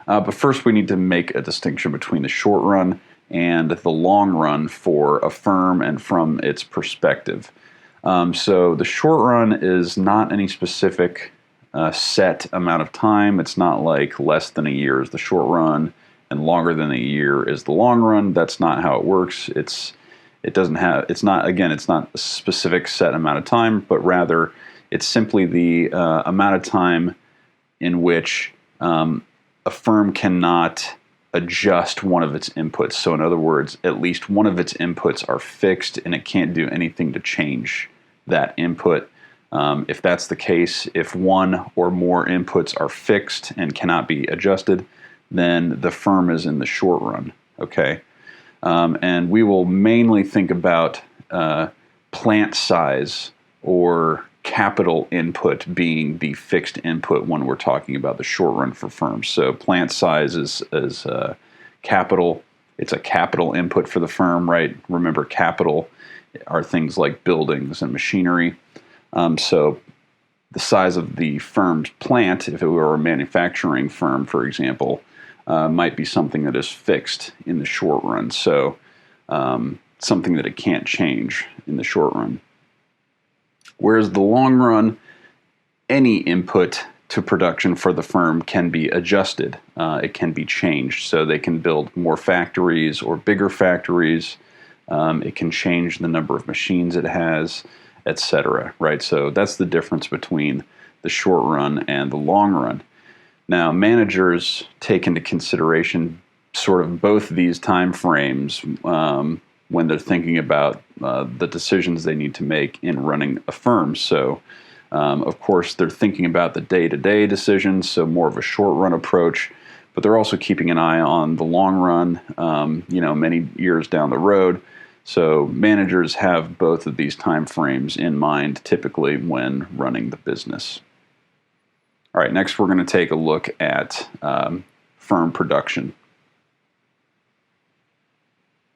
But first, we need to make a distinction between the short run and the long run for a firm and from its perspective. So the short run is not any specific set amount of time. It's not like less than a year is the short run and longer than a year is the long run. That's not how it works. It's not a specific set amount of time, but rather it's simply the amount of time in which a firm cannot adjust one of its inputs. So in other words, at least one of its inputs are fixed and it can't do anything to change that input. If that's the case, if one or more inputs are fixed and cannot be adjusted, then the firm is in the short run. Okay, and we will mainly think about plant size or capital input being the fixed input when we're talking about the short run for firms. So plant size is capital. It's a capital input for the firm, right? Remember, capital are things like buildings and machinery. So the size of the firm's plant, if it were a manufacturing firm, for example, might be something that is fixed in the short run. So something that it can't change in the short run. Whereas the long run, any input to production for the firm can be adjusted. It can be changed. So they can build more factories or bigger factories. It can change the number of machines it has, etc. Right? So that's the difference between the short run and the long run. Now, managers take into consideration sort of both these time frames when they're thinking about the decisions they need to make in running a firm. So, of course, they're thinking about the day-to-day decisions, so more of a short-run approach, but they're also keeping an eye on the long run, many years down the road. So managers have both of these time frames in mind typically when running the business. All right, next we're going to take a look at firm production.